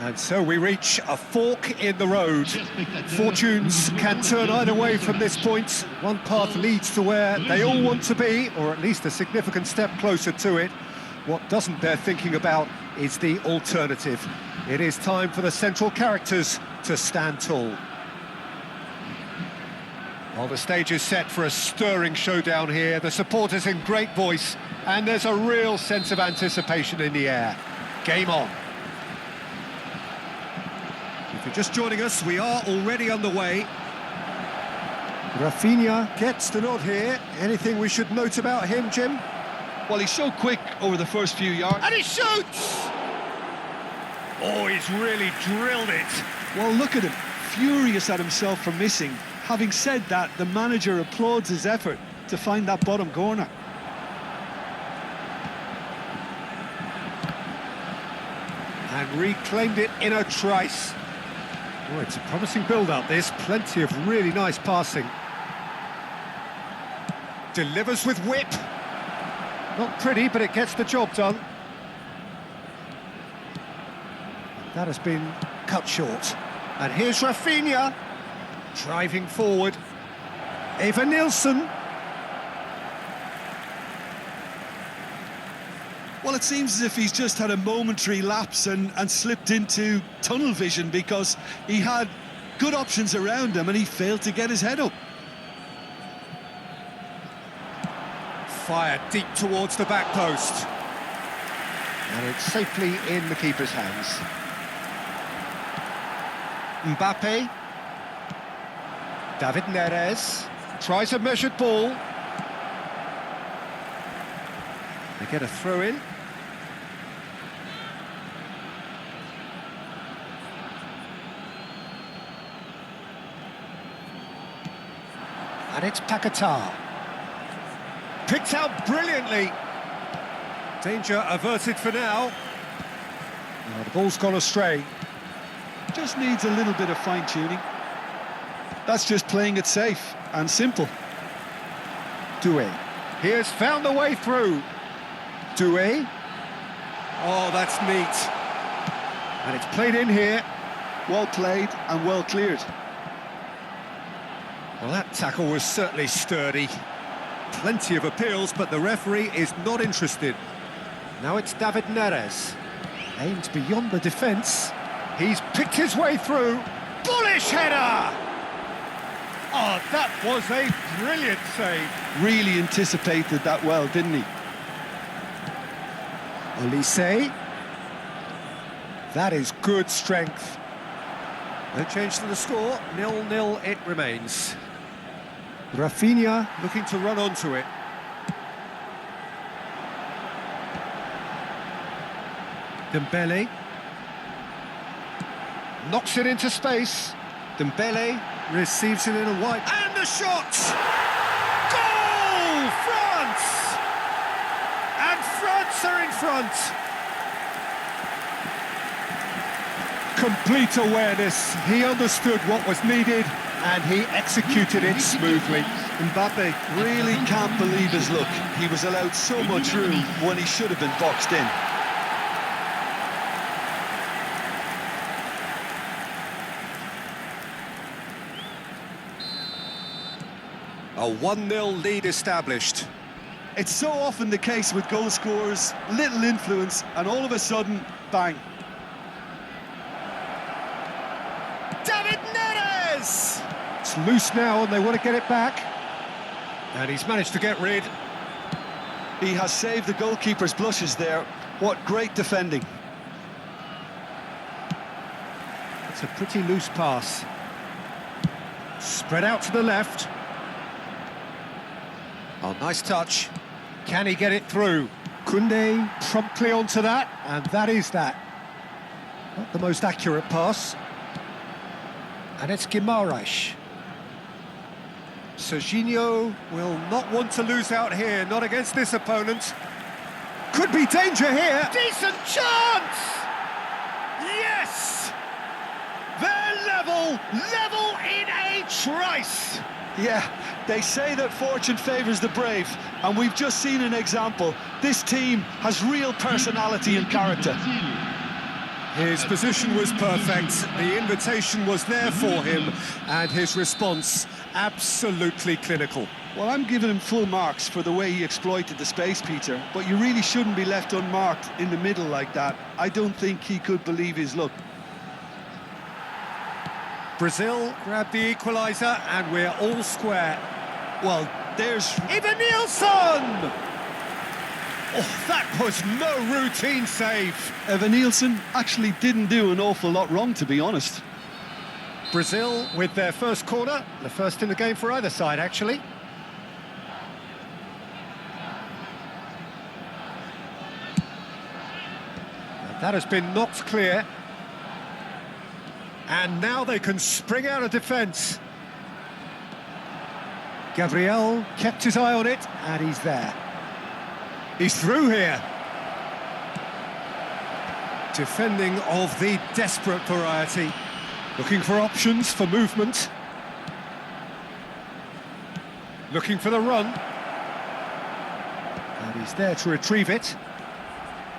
And so we reach a fork in the road. Fortunes can turn either way from this point. One path leads to where they all want to be, or at least a significant step closer to it. What doesn't bear thinking about is the alternative. It is time for the central characters to stand tall. Well, the stage is set for a stirring showdown here. The supporters in great voice, and there's a real sense of anticipation in the air. Game on. If you're just joining us, we are already underway. Rafinha gets the nod here. Anything we should note about him, Jim? Well, he's so quick over the first few yards. And he shoots! Oh, he's really drilled it. Well, look at him, furious at himself for missing. Having said that, the manager applauds his effort to find that bottom corner. And reclaimed it in a trice. Oh, it's a promising build-up, this. Plenty of really nice passing. Delivers with whip. Not pretty, but it gets the job done. That has been cut short. And here's Rafinha, driving forward. Eva Nilsson. Well, it seems as if he's just had a momentary lapse and slipped into tunnel vision, because he had good options around him and he failed to get his head up. Fired deep towards the back post. And it's safely in the keeper's hands. Mbappe. David Neres tries a measured ball. They get a throw in. And it's Paquetá. Picked out brilliantly. Danger averted for now. Oh, the ball's gone astray. Just needs a little bit of fine-tuning. That's just playing it safe and simple. Doué. He has found the way through. Doué. Oh, that's neat. And it's played in here. Well played and well cleared. Well, that tackle was certainly sturdy. Plenty of appeals, but the referee is not interested. Now it's David Neres. Aimed beyond the defence. He's picked his way through. Bullish header! Oh, that was a brilliant save. Really anticipated that well, didn't he? Olise. That is good strength. No change to the score. 0-0 it remains. Rafinha looking to run onto it. Dembele. Knocks it into space. Dembele receives it in a wide... And the shot! Goal! France! And France are in front. Complete awareness. He understood what was needed and he executed it smoothly. Mbappe really can't believe his luck. He was allowed so much room when he should have been boxed in. A 1-0 lead established. It's so often the case with goal scorers, little influence, and all of a sudden, bang. David Neres! It's loose now and they want to get it back. And he's managed to get rid. He has saved the goalkeeper's blushes there. What great defending. It's a pretty loose pass. Spread out to the left. Oh, nice touch. Can he get it through? Koundé promptly onto that, and that is that. Not the most accurate pass. And it's Guimaraes. Serginho will not want to lose out here, not against this opponent. Could be danger here. Decent chance! Yes! They're level in a trice. Yeah, they say that fortune favours the brave, and we've just seen an example. This team has real personality and character. His position was perfect, the invitation was there for him, and his response absolutely clinical. Well, I'm giving him full marks for the way he exploited the space, Peter, but you really shouldn't be left unmarked in the middle like that. I don't think he could believe his luck. Brazil grabbed the equaliser, and we're all square. Well, there's Evanilson! Oh, that was no routine save. Evanilson actually didn't do an awful lot wrong, to be honest. Brazil with their first corner, the first in the game for either side, actually. And that has been knocked clear. And now they can spring out of defence. Gabriel kept his eye on it, and he's there. He's through here. Defending of the desperate variety. Looking for options for movement. Looking for the run. And he's there to retrieve it.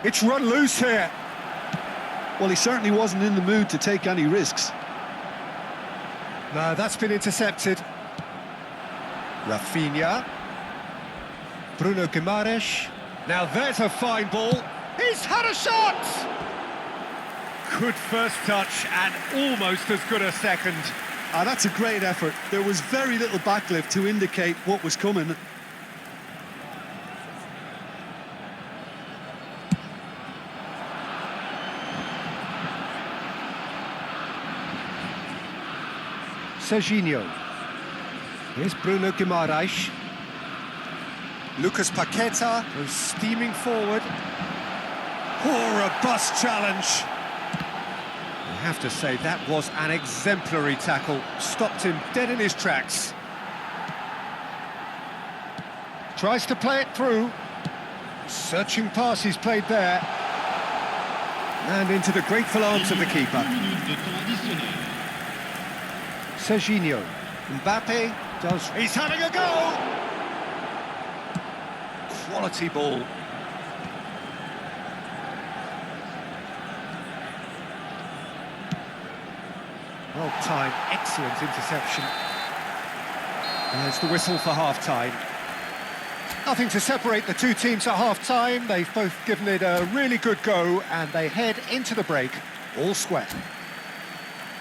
It's run loose here. Well, he certainly wasn't in the mood to take any risks. No, that's been intercepted. Rafinha. Bruno Guimaraes. Now there's a fine ball. He's had a shot! Good first touch and almost as good a second. That's a great effort. There was very little backlift to indicate what was coming. Serginho. Here's Bruno Guimaraes. Lucas Paqueta goes steaming forward. Oh, robust challenge. I have to say, that was an exemplary tackle. Stopped him dead in his tracks. Tries to play it through. Searching pass he's played there. And into the grateful arms of the keeper. Serginho. Mbappe does... He's having a go! Quality ball. Well timed, excellent interception. There's the whistle for half-time. Nothing to separate the two teams at half-time. They've both given it a really good go, and they head into the break all square.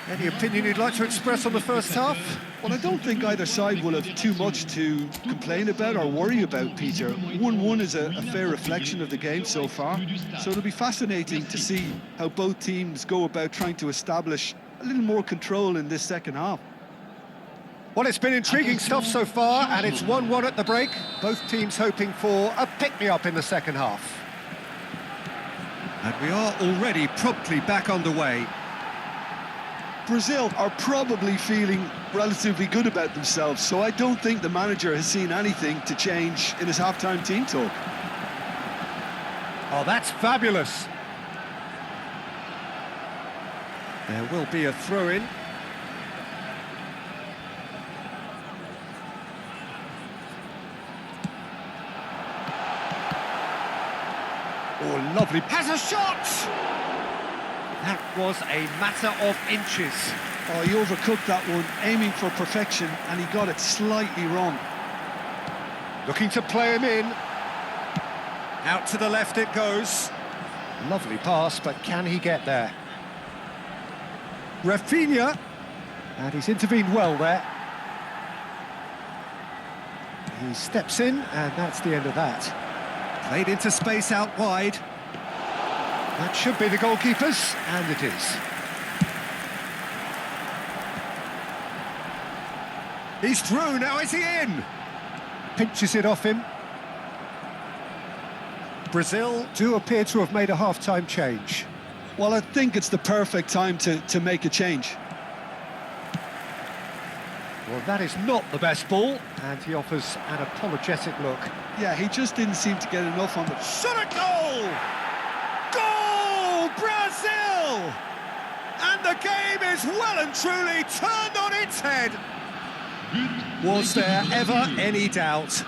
Any opinion you'd like to express on the first half? Well, I don't think either side will have too much to complain about or worry about, Peter. 1-1 is a fair reflection of the game so far, so it'll be fascinating to see how both teams go about trying to establish a little more control in this second half. Well, it's been intriguing stuff so far, and it's 1-1 at the break. Both teams hoping for a pick-me-up in the second half. And we are already promptly back underway. Brazil are probably feeling relatively good about themselves, so I don't think the manager has seen anything to change in his half-time team talk. Oh, that's fabulous. There will be a throw-in. Oh, lovely. Has a shot! That was a matter of inches. Oh, he overcooked that one, aiming for perfection, and he got it slightly wrong. Looking to play him in. Out to the left it goes. Lovely pass, but can he get there? Rafinha. And he's intervened well there. He steps in, and that's the end of that. Played into space out wide. That should be the goalkeepers, and it is. He's through, now is he in? Pinches it off him. Brazil do appear to have made a half-time change. Well, I think it's the perfect time to make a change. Well, that is not the best ball, and he offers an apologetic look. Yeah, he just didn't seem to get enough on the... Shot a goal! Goal! Brazil! And the game is well and truly turned on its head. Was there ever any doubt?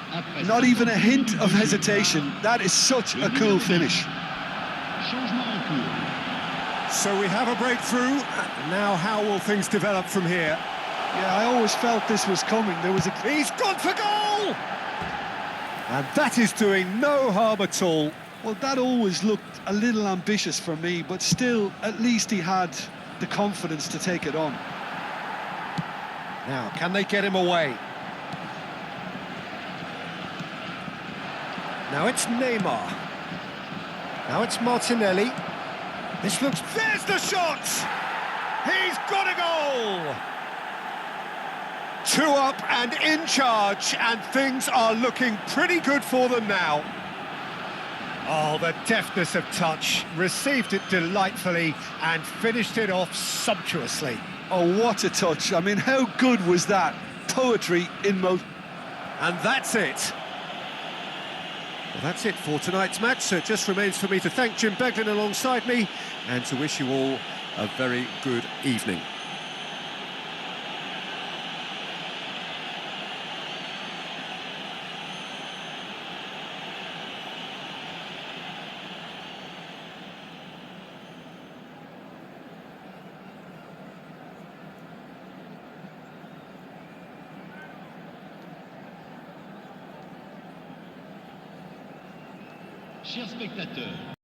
Not even a hint of hesitation. That is such a cool finish. So we have a breakthrough. Now how will things develop from here? Yeah, I always felt this was coming. There was a... He's gone for goal! And that is doing no harm at all. Well, that always looked a little ambitious for me, but still, at least he had the confidence to take it on. Now, can they get him away? Now it's Neymar. Now it's Martinelli. This looks... There's the shot! He's got a goal! 2 up and in charge, and things are looking pretty good for them now. Oh, the deftness of touch. Received it delightfully and finished it off sumptuously. Oh, what a touch. I mean, how good was that? Poetry in motion. And that's it. Well, that's it for tonight's match, so it just remains for me to thank Jim Beglin alongside me and to wish you all a very good evening. Chers spectateurs,